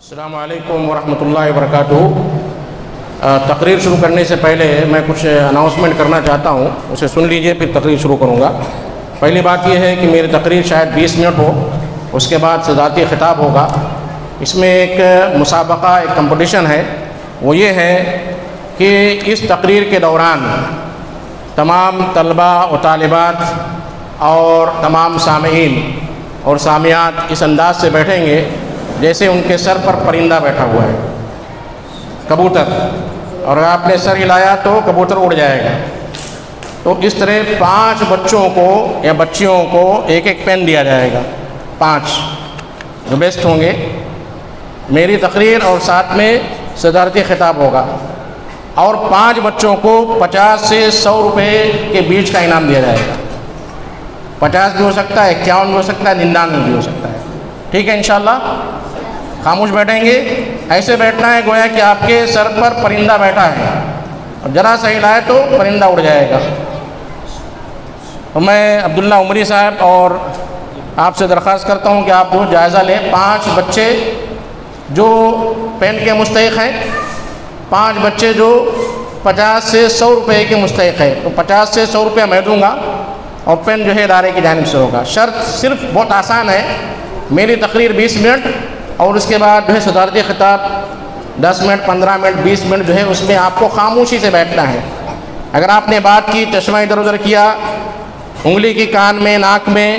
السلام علیکم ورحمۃ اللہ وبرکاتہ۔ تقریر شروع کرنے سے پہلے میں کچھ اناؤنسمنٹ کرنا چاہتا ہوں، اسے سن لیجئے پھر تقریر شروع کروں گا۔ پہلی بات یہ ہے کہ میری تقریر شاید 20 منٹ ہو، اس کے بعد صدارتی خطاب ہوگا۔ اس میں ایک مسابقہ، ایک کمپٹیشن ہے، وہ یہ ہے کہ اس تقریر کے دوران تمام طلباء و طالبات اور تمام سامعین اور سامعات اس انداز سے بیٹھیں گے جیسے ان کے سر پر پرندہ بیٹھا ہوا ہے، کبوتر، اور اگر آپ نے سر ہلایا تو کبوتر اڑ جائے گا۔ تو اس طرح 5 بچوں کو یا بچیوں کو ایک ایک پین دیا جائے گا، 5 جو بیسٹ ہوں گے۔ میری تقریر اور ساتھ میں صدارتی خطاب ہوگا، اور 5 بچوں کو 50 سے 100 روپے کے بیچ کا انعام دیا جائے گا۔ 50 بھی ہو سکتا ہے، 51 بھی ہو سکتا ہے، 99 بھی ہو سکتا ہے۔ ٹھیک ہے انشاءاللہ؟ خاموش بیٹھیں گے، ایسے بیٹھنا ہے گویا کہ آپ کے سر پر پرندہ بیٹھا ہے، اور ذرا سا ہلائے تو پرندہ اڑ جائے گا۔ تو میں عبداللہ عمری صاحب اور آپ سے درخواست کرتا ہوں کہ آپ جو جائزہ لیں۔ 5 بچے جو پین کے مستحق ہیں، 5 بچے جو 50 سے 100 روپے کے مستحق ہیں، تو 50 سے 100 روپے میں دوں گا، اور پین جو ہے ادارے کی جانب سے ہوگا۔ شرط صرف بہت آسان ہے، میری تقریر 20 منٹ اور اس کے بعد جو ہے صدارتی خطاب 10 منٹ، 15 منٹ، 20 منٹ جو ہے اس میں آپ کو خاموشی سے بیٹھنا ہے۔ اگر آپ نے بات کی، چشمہ ادھر ادھر کیا، انگلی کی کان میں، ناک میں،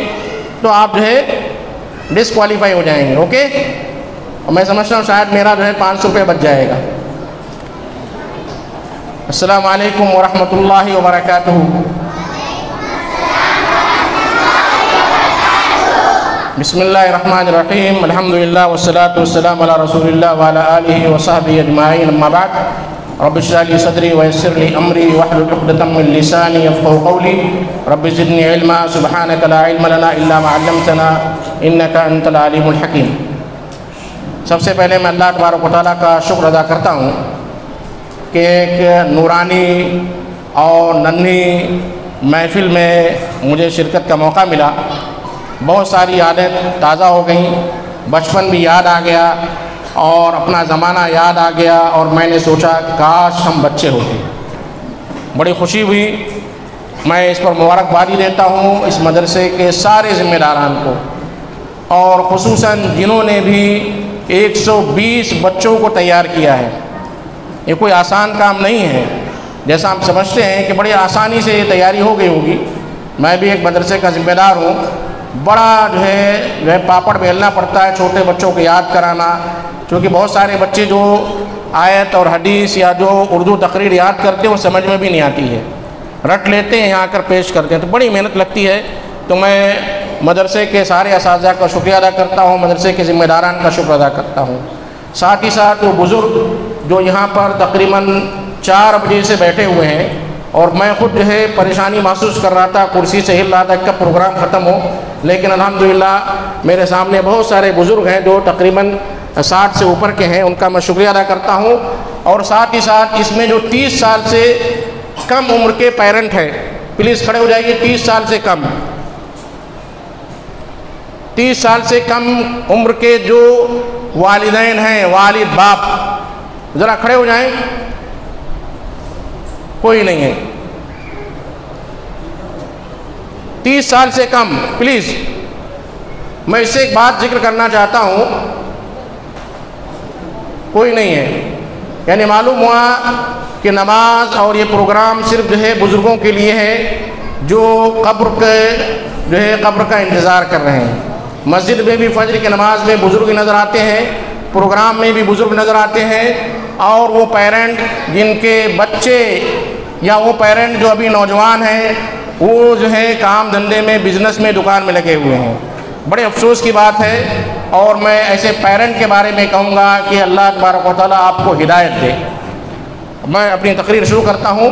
تو آپ جو ہے ڈسکوالیفائی ہو جائیں گے۔ اوکے؟ اور میں سمجھتا ہوں شاید میرا جو ہے 500 روپے بچ جائے گا۔ السلام علیکم ورحمۃ اللہ وبرکاتہ۔ بسم اللہ الرحمن الرحیم، الحمدللہ والصلاة والسلام علی رسول اللہ وعلی آلہ وصحبہ اجمعین، اما بعد، رب اشرح لی صدری ویسر لی امری واحلل عقدۃ من لسانی یفقہوا قولی، رب زدنی علما سبحانک لا علم لنا الا ما علمتنا انک انت العلیم الحکیم۔ سب سے پہلے میں اللہ تبارک و تعالیٰ کا شکر ادا کرتا ہوں کہ ایک نورانی اور ننھی محفل میں مجھے شرکت کا موقع ملا۔ بہت ساری یادیں تازہ ہو گئیں، بچپن بھی یاد آ گیا اور اپنا زمانہ یاد آ گیا، اور میں نے سوچا کاش ہم بچے ہوتے۔ بڑی خوشی ہوئی۔ میں اس پر مبارکبادی دیتا ہوں اس مدرسے کے سارے ذمہ داران کو، اور خصوصاً جنہوں نے بھی 120 بچوں کو تیار کیا ہے۔ یہ کوئی آسان کام نہیں ہے، جیسا ہم سمجھتے ہیں کہ بڑی آسانی سے یہ تیاری ہو گئی ہوگی۔ میں بھی ایک مدرسے کا ذمہ دار ہوں، بڑا جو ہے پاپڑ بیلنا پڑتا ہے چھوٹے بچوں کو یاد کرانا، کیونکہ بہت سارے بچے جو آیت اور حدیث یا جو اردو تقریر یاد کرتے ہیں وہ سمجھ میں بھی نہیں آتی ہے، رٹ لیتے ہیں، یہاں کر پیش کرتے ہیں، تو بڑی محنت لگتی ہے۔ تو میں مدرسے کے سارے اساتذہ کا شکریہ ادا کرتا ہوں، مدرسے کے ذمہ داران کا شکر ادا کرتا ہوں۔ ساتھ ہی ساتھ وہ بزرگ جو یہاں پر تقریباً 4 بجے سے بیٹھے ہوئے ہیں، اور میں خود جو ہے پریشانی محسوس کر رہا تھا، کرسی سے ہل رہا تھا کب پروگرام ختم ہو، لیکن الحمدللہ میرے سامنے بہت سارے بزرگ ہیں جو تقریباً 60 سے اوپر کے ہیں، ان کا میں شکریہ ادا کرتا ہوں۔ اور ساتھ ہی ساتھ اس میں جو 30 سال سے کم عمر کے پیرنٹ ہیں، پلیز کھڑے ہو جائیے۔ 30 سال سے کم، 30 سال سے کم عمر کے جو والدین ہیں، والد باپ، ذرا کھڑے ہو جائیں۔ کوئی نہیں ہے۔ 30 سال سے کم، پلیز۔ میں اس سے ایک بات ذکر کرنا چاہتا ہوں، کوئی نہیں ہے، یعنی معلوم ہوا کہ نماز اور یہ پروگرام صرف جو ہے بزرگوں کے لیے ہے جو قبر کا انتظار کر رہے ہیں۔ مسجد میں بھی فجر کی نماز میں بزرگ نظر آتے ہیں، پروگرام میں بھی بزرگ نظر آتے ہیں، اور وہ پیرنٹ جن کے بچے یا وہ پیرنٹ جو ابھی نوجوان ہیں وہ جو ہے کام دھندے میں، بزنس میں، دکان میں لگے ہوئے ہیں۔ بڑے افسوس کی بات ہے، اور میں ایسے پیرنٹ کے بارے میں کہوں گا کہ اللہ تبارک و تعالیٰ آپ کو ہدایت دے۔ میں اپنی تقریر شروع کرتا ہوں،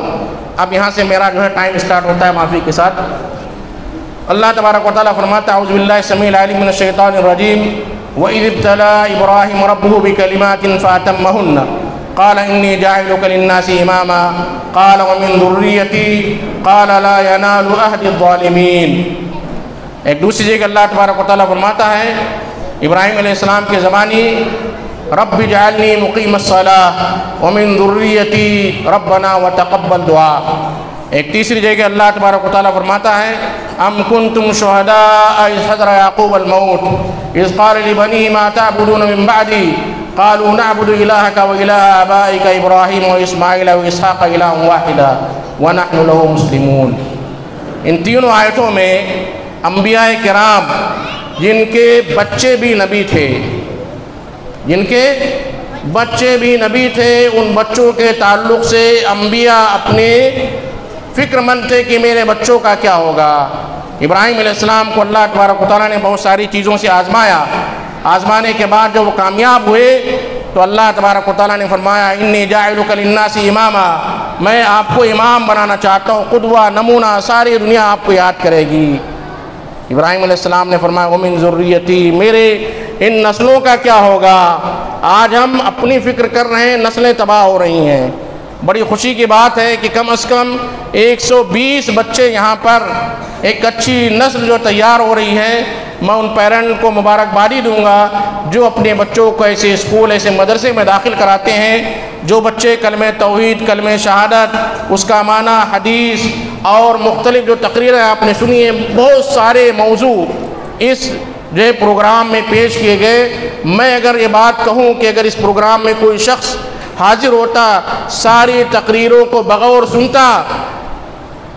اب یہاں سے میرا جو ہے ٹائم سٹارٹ ہوتا ہے معافی کے ساتھ۔ اللہ تبارک و تعالیٰ فرماتا ہے اعوذ باللہ السمیع العلیم من الشیطان الرجیم وَإِذِ ابْتَلَىٰ إِبْرَاهِيمَ رَبُّهُ بِكَلِمَاتٍ فَأَتَمَّهُنَّ قَالَ إِنِّي جَاعِلُكَ لِلنَّاسِ إِمَامًا قَالَ وَمِن ذُرِّيَّتِي قَالَ لَا يَنَالُ عَهْدِ الظَّالِمِينَ۔ ایک دوسری جگہ اللہ تبارک و تعالیٰ فرماتا ہے ابراہیم علیہ السلام کے زمانے رب اجعلنی مقیم الصلاۃ ومن ذریتی ربنا وتقبل دعا۔ ایک تیسری جگہ اللہ تبارک و تعالیٰ فرماتا ہے ام کنتم شہداء اذ حضر یعقوب الموت اذ قال لبنیہ ما تعبدون من بعدی قالوا نعبد الہک و الہ آبائک ابراہیم و اسماعیل و اسحاق الہ واحدا ونحن له مسلمون۔ ان تینوں آیتوں میں انبیاء کرام جن کے بچے بھی نبی تھے، ان بچوں کے تعلق سے انبیاء اپنے فکر مند تھے کہ میرے بچوں کا کیا ہوگا۔ ابراہیم علیہ السلام کو اللہ تبارک و تعالیٰ نے بہت ساری چیزوں سے آزمایا، آزمانے کے بعد جب وہ کامیاب ہوئے تو اللہ تبارک و تعالیٰ نے فرمایا انی جاعلک للناس اماما، میں آپ کو امام بنانا چاہتا ہوں، قدوہ نمونہ، ساری دنیا آپ کو یاد کرے گی۔ ابراہیم علیہ السلام نے فرمایا ومن ذریتی، میرے ان نسلوں کا کیا ہوگا۔ آج ہم اپنی فکر کر رہے ہیں، نسلیں تباہ ہو رہی ہیں۔ بڑی خوشی کی بات ہے کہ کم از کم 120 بچے یہاں پر ایک اچھی نسل جو تیار ہو رہی ہے۔ میں ان پیرنٹ کو مبارکبادی دوں گا جو اپنے بچوں کو ایسے اسکول، ایسے مدرسے میں داخل کراتے ہیں، جو بچے کلمہ توحید، کلمہ شہادت، اس کا معنی، حدیث اور مختلف جو تقریریں آپ نے سنی ہیں، بہت سارے موضوع اس جو پروگرام میں پیش کیے گئے۔ میں اگر یہ بات کہوں کہ اگر اس پروگرام میں کوئی شخص حاضر ہوتا، ساری تقریروں کو بغور سنتا،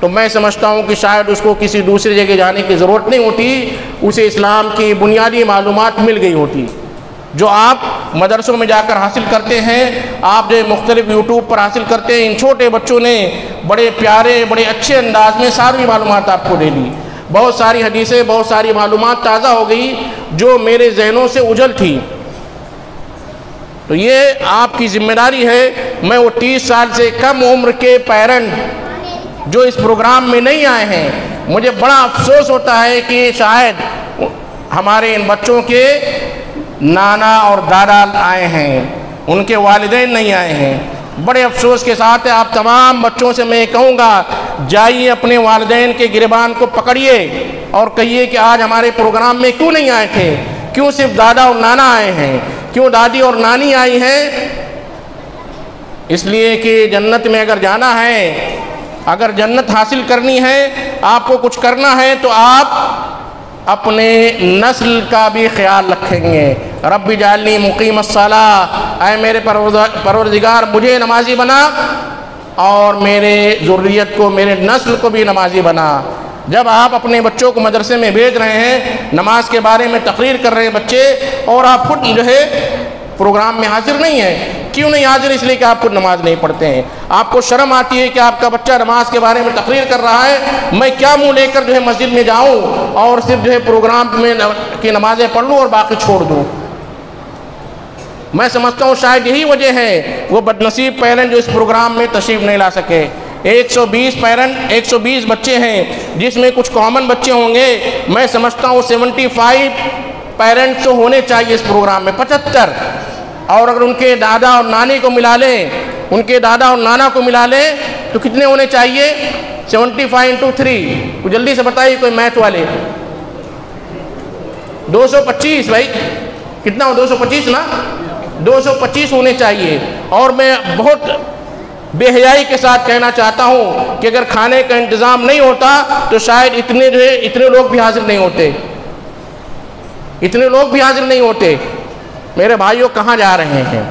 تو میں سمجھتا ہوں کہ شاید اس کو کسی دوسری جگہ جانے کی ضرورت نہیں ہوتی، اسے اسلام کی بنیادی معلومات مل گئی ہوتی جو آپ مدرسوں میں جا کر حاصل کرتے ہیں، آپ جو مختلف یوٹیوب پر حاصل کرتے ہیں۔ ان چھوٹے بچوں نے بڑے پیارے، بڑے اچھے انداز میں ساری معلومات آپ کو دے دی۔ بہت ساری حدیثیں، بہت ساری معلومات تازہ ہو گئی جو میرے ذہنوں سے اجل تھی۔ تو یہ آپ کی ذمہ داری ہے۔ میں وہ 30 سال سے کم عمر کے پیرنٹ جو اس پروگرام میں نہیں آئے ہیں، مجھے بڑا افسوس ہوتا ہے کہ شاید ہمارے ان بچوں کے نانا اور دادا آئے ہیں، ان کے والدین نہیں آئے ہیں۔ بڑے افسوس کے ساتھ آپ تمام بچوں سے میں کہوں گا، جائیے اپنے والدین کے گریبان کو پکڑیے اور کہیے کہ آج ہمارے پروگرام میں کیوں نہیں آئے تھے، کیوں صرف دادا اور نانا آئے ہیں، کیوں دادی اور نانی آئی ہیں۔ اس لیے کہ جنت میں اگر جانا ہے، اگر جنت حاصل کرنی ہے، آپ کو کچھ کرنا ہے، تو آپ اپنے نسل کا بھی خیال رکھیں گے۔ رب اجعلنی مقیم الصلاۃ، اے میرے پروردگار مجھے نمازی بنا اور میرے ذریت کو، میرے نسل کو بھی نمازی بنا۔ جب آپ اپنے بچوں کو مدرسے میں بھیج رہے ہیں، نماز کے بارے میں تقریر کر رہے ہیں بچے، اور آپ خود جو ہے پروگرام میں حاضر نہیں ہیں، کیوں نہیں حاضر؟ اس لیے کہ آپ خود نماز نہیں پڑھتے ہیں۔ آپ کو شرم آتی ہے کہ آپ کا بچہ نماز کے بارے میں تقریر کر رہا ہے، میں کیا منہ لے کر جو ہے مسجد میں جاؤں اور صرف جو ہے پروگرام میں کی نمازیں پڑھ لوں اور باقی چھوڑ دوں۔ میں سمجھتا ہوں شاید یہی وجہ ہے وہ بدنصیب پیرنٹ جو اس پروگرام میں تشریف نہیں لا سکے۔ 120 پیرنٹ، 120 بچے ہیں، جس میں کچھ کامن بچے ہوں گے۔ میں سمجھتا ہوں 75 پیرنٹ تو ہونے چاہیے اس پروگرام میں، 75، اور اگر ان کے دادا اور نانی کو ملا لیں، ان کے دادا اور نانا کو ملا لیں تو کتنے ہونے چاہیے؟ 75 into 3، تو جلدی سے بتائیے کوئی میتھ والے۔ 225 بھائی، کتنا ہو؟ 225 نا، 225 ہونے چاہیے۔ اور میں بہت بے حیائی کے ساتھ کہنا چاہتا ہوں کہ اگر کھانے کا انتظام نہیں ہوتا تو شاید اتنے لوگ بھی حاضر نہیں ہوتے، اتنے لوگ بھی حاضر نہیں ہوتے۔ میرے بھائیوں، کہاں جا رہے ہیں؟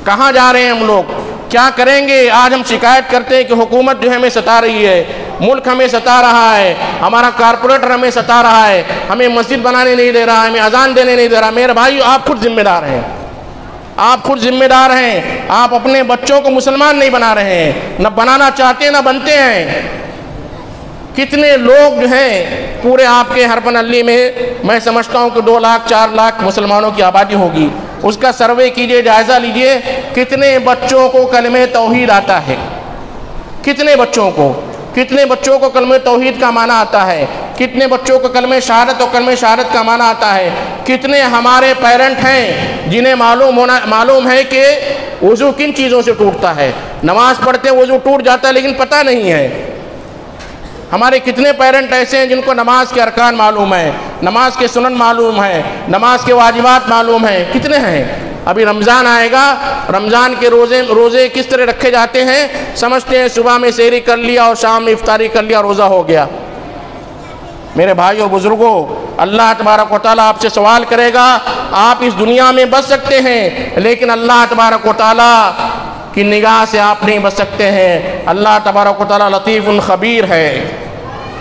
کہاں جا رہے ہیں ہم لوگ؟ کیا کریں گے؟ آج ہم شکایت کرتے ہیں کہ حکومت جو ہے ہمیں ستا رہی ہے، ملک ہمیں ستا رہا ہے، ہمارا کارپوریٹر ہمیں ستا رہا ہے، ہمیں مسجد بنانے نہیں دے رہا، ہمیں اذان دینے نہیں دے رہا۔ میرے بھائیوں، آپ خود ذمہ دار ہیں، آپ خود ذمہ دار ہیں۔ آپ اپنے بچوں کو مسلمان نہیں بنا رہے ہیں، نہ بنانا چاہتے نہ بنتے ہیں۔ کتنے لوگ جو ہیں پورے آپ کے ہرپن علی میں سمجھتا ہوں کہ 2 لاکھ 4 لاکھ مسلمانوں کی آبادی ہوگی، اس کا سروے کیجئے، جائزہ لیجئے، کتنے بچوں کو کلمہ توحید آتا ہے؟ کتنے بچوں کو کلمہ توحید کا معنی آتا ہے؟ کتنے بچوں کو کلمہ شہادت اور کلمہ شہادت کا معنی آتا ہے؟ کتنے ہمارے پیرنٹ ہیں جنہیں معلوم ہے کہ وضو کن چیزوں سے ٹوٹتا ہے؟ نماز پڑھتے وضو ٹوٹ جاتا ہے لیکن پتہ نہیں ہے۔ ہمارے کتنے پیرنٹ ایسے ہیں جن کو نماز کے ارکان معلوم ہے، نماز کے سنن معلوم ہے، نماز کے واجبات معلوم ہیں؟ کتنے ہیں؟ ابھی رمضان آئے گا، رمضان کے روزے کس طرح رکھے جاتے ہیں؟ سمجھتے ہیں صبح میں سحری کر لیا اور شام میں افطاری کر لیا، روزہ ہو گیا۔ میرے بھائی اور بزرگوں، اللہ تبارک و تعالیٰ آپ سے سوال کرے گا۔ آپ اس دنیا میں بچ سکتے ہیں، لیکن اللہ تبارک و تعالیٰ کی نگاہ سے آپ نہیں بچ سکتے ہیں۔ اللہ تبارک و تعالیٰ لطیف خبیر ہے،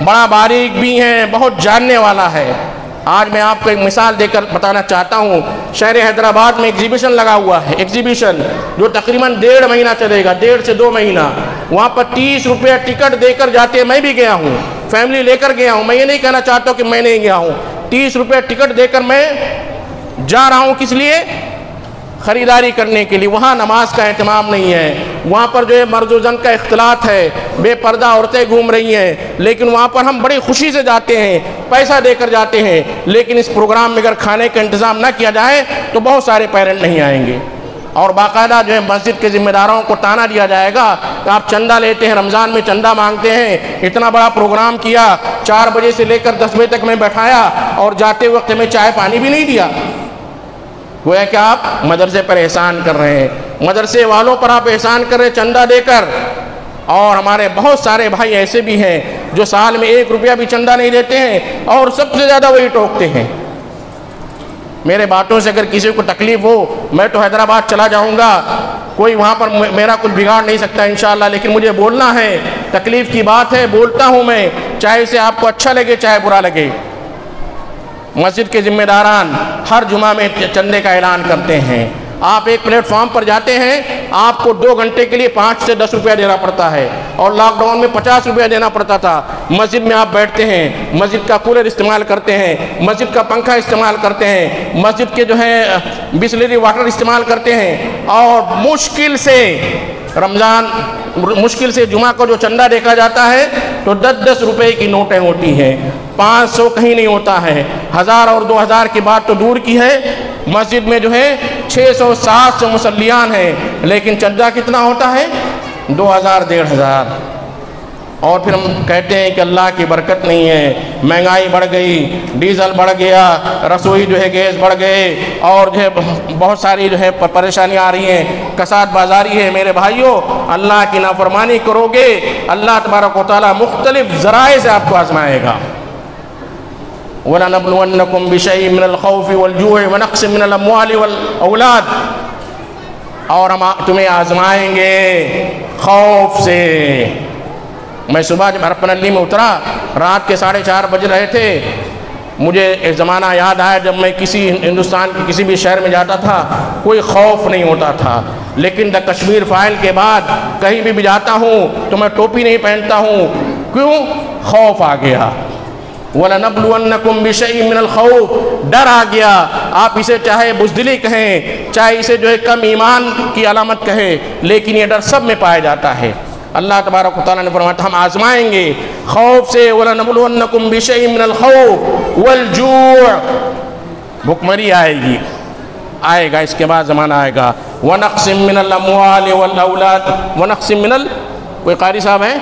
بڑا باریک بھی ہے، بہت جاننے والا ہے۔ آج میں آپ کو ایک مثال دے کر بتانا چاہتا ہوں۔ شہر حیدرآباد میں ایگزیبیشن لگا ہوا ہے، ایگزیبیشن جو تقریباً 1.5 مہینہ چلے گا، 1.5 سے 2 مہینہ۔ وہاں پر 30 روپے ٹکٹ دے کر جاتے ہیں، میں بھی گیا ہوں، فیملی لے کر گیا ہوں۔ میں یہ نہیں کہنا چاہتا ہوں کہ میں نہیں گیا ہوں، 30 روپے ٹکٹ دے کر میں جا رہا ہوں، کس لیے؟ خریداری کرنے کے لیے۔ وہاں نماز کا اہتمام نہیں ہے، وہاں پر جو ہے مرد و زن کا اختلاط ہے، بے پردہ عورتیں گھوم رہی ہیں، لیکن وہاں پر ہم بڑی خوشی سے جاتے ہیں، پیسہ دے کر جاتے ہیں۔ لیکن اس پروگرام میں اگر کھانے کا انتظام نہ کیا جائے تو بہت سارے پیرنٹ نہیں آئیں گے، اور باقاعدہ جو ہے مسجد کے ذمہ داروں کو تانا دیا جائے گا کہ آپ چندہ لیتے ہیں، رمضان میں چندہ مانگتے ہیں، اتنا بڑا پروگرام کیا، 4 بجے سے لے کر 10 بجے تک میں بیٹھایا اور جاتے وقت میں چائے پانی بھی نہیں دیا۔ گویا کہ آپ مدرسے پر احسان کر رہے ہیں، مدرسے والوں پر آپ احسان کر رہے ہیں چندہ دے کر۔ اور ہمارے بہت سارے بھائی ایسے بھی ہیں جو سال میں 1 روپیہ بھی چندہ نہیں دیتے ہیں، اور سب سے زیادہ وہی ٹوکتے ہیں۔ میرے باتوں سے اگر کسی کو تکلیف ہو، میں تو حیدرآباد چلا جاؤں گا، کوئی وہاں پر میرا کچھ بگاڑ نہیں سکتا انشاءاللہ، لیکن مجھے بولنا ہے، تکلیف کی بات ہے، بولتا ہوں میں، چاہے اسے آپ کو اچھا لگے چاہے برا لگے۔ مسجد کے ذمہ داران ہر جمعہ میں چندے کا اعلان کرتے ہیں۔ آپ ایک پلیٹ فارم پر جاتے ہیں، آپ کو 2 گھنٹے کے لیے 5 سے 10 روپیہ دینا پڑتا ہے، اور لاک ڈاؤن میں 50 روپیہ دینا پڑتا تھا۔ مسجد میں آپ بیٹھتے ہیں، مسجد کا کولر استعمال کرتے ہیں، مسجد کا پنکھا استعمال کرتے ہیں، مسجد کے جو ہے بسلری واٹر استعمال کرتے ہیں، اور مشکل سے رمضان، مشکل سے جمعہ کو جو چندہ دیکھا جاتا ہے تو 10-10 روپے کی نوٹیں ہوتی ہیں، 500 کہیں نہیں ہوتا ہے، 1000 اور 2000 کی بات تو دور کی ہے۔ مسجد میں جو ہے 600-700 مصلیان ہیں، لیکن چندہ کتنا ہوتا ہے؟ 2000-1500۔ اور پھر ہم کہتے ہیں کہ اللہ کی برکت نہیں ہے، مہنگائی بڑھ گئی، ڈیزل بڑھ گیا، رسوئی جو ہے گیس بڑھ گئے، اور جو ہے بہت ساری جو ہے پریشانیاں آ رہی ہیں، کساد بازاری ہے۔ میرے بھائیوں، اللہ کی نافرمانی کرو گے، اللہ تبارک و تعالیٰ مختلف ذرائع سے آپ کو آزمائے گا۔ وَلَنَبْلُوَنَّكُمْ بِشَيْءٍ مِّنَ الْخَوْفِ وَالْجُوعِ وَنَقْصٍ مِّنَ الْأَمْوَالِ وَالْأَوْلَادِ، اور ہم تمہیں آزمائیں گے خوف سے۔ میں صبح جب ہرپنلی میں اترا، رات کے 4:30 بج رہے تھے، مجھے ایک زمانہ یاد آیا جب میں ہندوستان کے کسی بھی شہر میں جاتا تھا، کوئی خوف نہیں ہوتا تھا، لیکن دا کشمیر فائل کے بعد کہیں بھی جاتا ہوں تو میں ٹوپی نہیں پہنتا ہوں، کیوں؟ خوف آ گیا۔ وَلَنَبْلُوَنَّكُمْ بِشَيْءٍ مِّنَ الْخَوْفِ، ڈر آ گیا۔ آپ اسے چاہے بزدلی کہیں، چاہے اسے جو ہے کم ایمان کی علامت کہیں، لیکن یہ ڈر سب میں پایا جاتا ہے۔ اللہ تبارک و تعالیٰ نے فرمایا ہم آزمائیں گے خوف سے۔ وَلَنَبْلُوَنَّكُمْ بِشَيْءٍ مِّنَ الْخَوْفِ وَالْجُوعِ، بھوکمری آئے گی، آئے گا، اس کے بعد زمانہ آئے گا۔ وَنَقْصٍ مِّنَ الْأَمْوَالِ وَالْأَوْلَادِ، وَنَقْصٍ مِّنَ کوئی قاری صاحب ہیں؟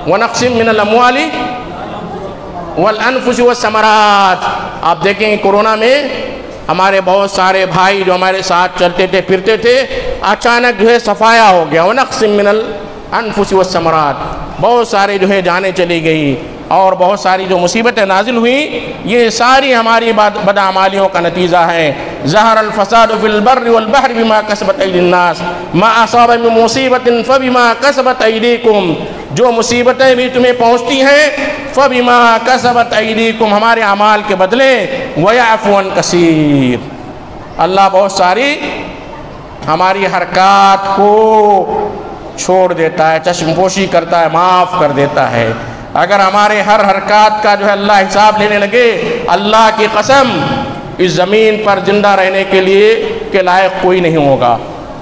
وَنَقْصٍ مِّنَ الْأَمْوَالِ وَالْأَنفُسِ وَالثَّمَرَاتِ۔ آپ دیکھیں گے کورونا میں ہمارے بہت سارے بھائی جو ہمارے ساتھ چلتے تھے پھرتے تھے، اچانک جو ہے صفایا ہو گیا۔ وَنَقْصٍ مِّنَ الْأَنفُسِ وَالثَّمَرَاتِ، بہت سارے جو ہے جانیں چلی گئی، اور بہت ساری جو مصیبتیں نازل ہوئیں، یہ ساری ہماری بدعمالیوں کا نتیجہ ہے۔ ظہر الفساد فی البر والبحر بما کسبت ایدی الناس ما اصاب من مصیبت فبما کسبت ایدیکم، جو مصیبتیں بھی تمہیں پہنچتی ہیں فبما کسبت ایدیکم، ہمارے اعمال کے بدلے، ویعفو عن کثیر، اللہ بہت ساری ہماری حرکات کو چھوڑ دیتا ہے، چشم پوشی کرتا ہے، معاف کر دیتا ہے۔ اگر ہمارے ہر حرکات کا جو ہے اللہ حساب لینے لگے، اللہ کی قسم اس زمین پر زندہ رہنے کے لیے کے لائق کوئی نہیں ہوگا۔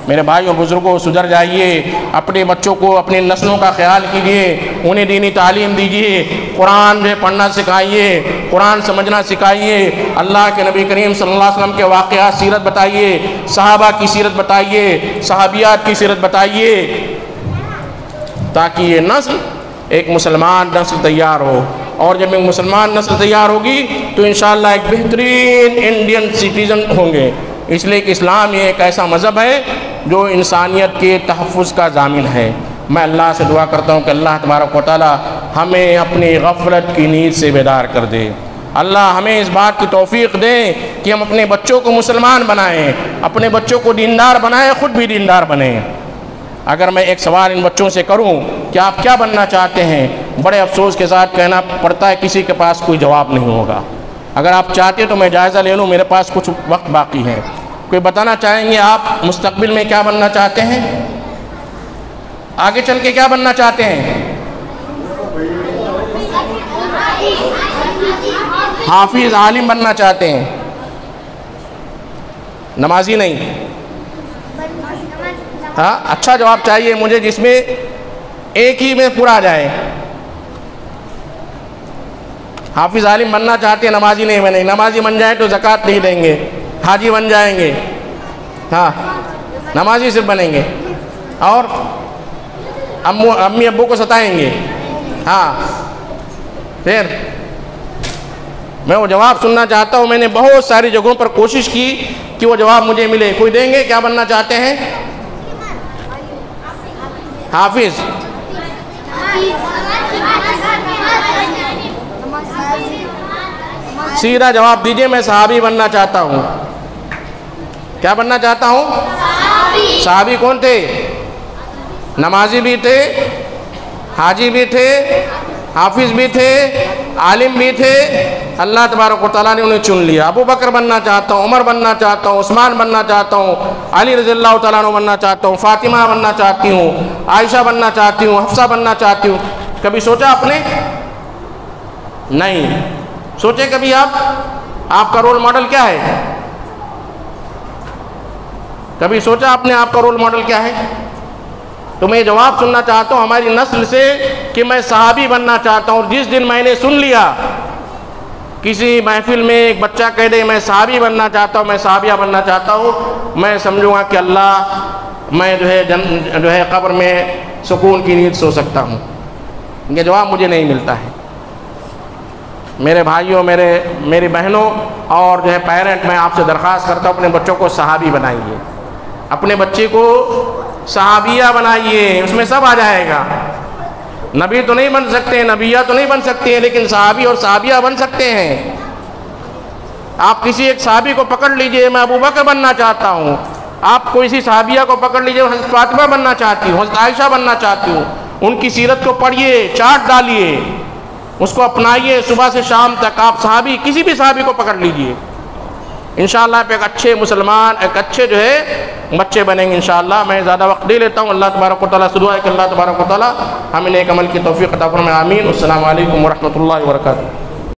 میرے بھائی اور بزرگوں، سدھر جائیے، اپنے بچوں کو، اپنی نسلوں کا خیال کیجیے، انہیں دینی تعلیم دیجیے، قرآن میں پڑھنا سکھائیے، قرآن سمجھنا سکھائیے، اللہ کے نبی کریم صلی اللہ علیہ وسلم کے واقعات سیرت بتائیے، صحابہ کی سیرت بتائیے، صحابیات کی سیرت بتائیے، تاکہ یہ نسل ایک مسلمان نسل تیار ہو۔ اور جب ایک مسلمان نسل تیار ہوگی تو انشاءاللہ ایک بہترین انڈین سٹیزن ہوں گے، اس لیے کہ اسلام یہ ایک ایسا مذہب ہے جو انسانیت کے تحفظ کا ضامن ہے۔ میں اللہ سے دعا کرتا ہوں کہ اللہ تبارک و تعالی ہمیں اپنی غفلت کی نیند سے بیدار کر دے۔ اللہ ہمیں اس بات کی توفیق دے کہ ہم اپنے بچوں کو مسلمان بنائیں، اپنے بچوں کو دیندار بنائیں، خود بھی دیندار بنیں۔ اگر میں ایک سوال ان بچوں سے کروں کہ آپ کیا بننا چاہتے ہیں، بڑے افسوس کے ساتھ کہنا پڑتا ہے کسی کے پاس کوئی جواب نہیں ہوگا۔ اگر آپ چاہتے تو میں جائزہ لے لوں، میرے پاس کچھ وقت باقی ہے۔ کوئی بتانا چاہیں گے آپ مستقبل میں کیا بننا چاہتے ہیں؟ آگے چل کے کیا بننا چاہتے ہیں؟ حافظ، عالم بننا چاہتے ہیں، نمازی نہیں؟ ہاں، اچھا جواب چاہیے مجھے جس میں ایک ہی میں پورا آ جائے۔ حافظ عالم بننا چاہتے ہیں، نمازی نہیں بنے۔ نمازی بن جائیں تو زکوٰۃ نہیں دیں گے، حاجی بن جائیں گے، ہاں نمازی صرف بنیں گے، اور امی ابو کو ستائیں گے، ہاں۔ پھر میں وہ جواب سننا چاہتا ہوں۔ میں نے بہت ساری جگہوں پر کوشش کی کہ وہ جواب مجھے ملے۔ کوئی دیں گے؟ کیا بننا چاہتے ہیں؟ حافظ، سیدھا جواب دیجئے۔ میں صحابی بننا چاہتا ہوں۔ کیا بننا چاہتا ہوں؟ صحابی کون تھے؟ نمازی بھی تھے، حاجی بھی تھے، حافظ بھی تھے، عالم بھی تھے۔ اللہ تبارک و تعالیٰ نے انہیں چن لیا۔ ابو بکر بننا چاہتا ہوں، عمر بننا چاہتا ہوں، عثمان بننا چاہتا ہوں، علی رضی اللہ تعالیٰ عنہ بننا چاہتا ہوں، فاطمہ بننا چاہتی ہوں، عائشہ بننا چاہتی ہوں، حفصہ بننا چاہتی ہوں۔ کبھی سوچا آپ نے؟ نہیں سوچے کبھی آپ کا رول ماڈل کیا ہے؟ کبھی سوچا آپ نے آپ کا رول ماڈل کیا ہے؟ تو میں جواب سننا چاہتا ہوں ہماری نسل سے کہ میں صحابی بننا چاہتا ہوں۔ جس دن میں نے سن لیا کسی محفل میں ایک بچہ کہہ دے میں صحابی بننا چاہتا ہوں، میں صحابیہ بننا چاہتا ہوں، میں سمجھوں گا کہ اللہ میں جو ہے قبر میں سکون کی نیند سو سکتا ہوں۔ یہ جواب مجھے نہیں ملتا ہے۔ میرے بھائیوں، میری بہنوں اور جو ہے پیرنٹ، میں آپ سے درخواست کرتا ہوں اپنے بچوں کو صحابی بنائیے، اپنے بچے کو صحابیہ بنائیے، اس میں سب آ جائے گا۔ نبی تو نہیں بن سکتے، نبیہ تو نہیں بن سکتے ہیں، لیکن صحابی اور صحابیہ بن سکتے ہیں۔ آپ کسی ایک صحابی کو پکڑ لیجئے، میں ابو بکر بننا چاہتا ہوں۔ آپ کوئی سی صحابیہ کو پکڑ لیجئے، حضرت فاطمہ بننا چاہتی ہوں، حضرت عائشہ بننا چاہتی ہوں۔ ان کی سیرت کو پڑھیے، چاٹ ڈالیے، اس کو اپنائیے صبح سے شام تک۔ آپ صحابی، کسی بھی صحابی کو پکڑ لیجئے، انشاءاللہ آپ ایک اچھے مسلمان، ایک اچھے جو ہے بچے بنیں گے انشاءاللہ۔ میں زیادہ وقت دے لیتا ہوں۔ اللہ تبارک و تعالیٰ سے دعا ہے کہ اللہ تبارک و تعالیٰ ہمیں نیک عمل کی توفیق عطا فرمائے، آمین۔ السلام علیکم ورحمۃ اللہ وبرکاتہ۔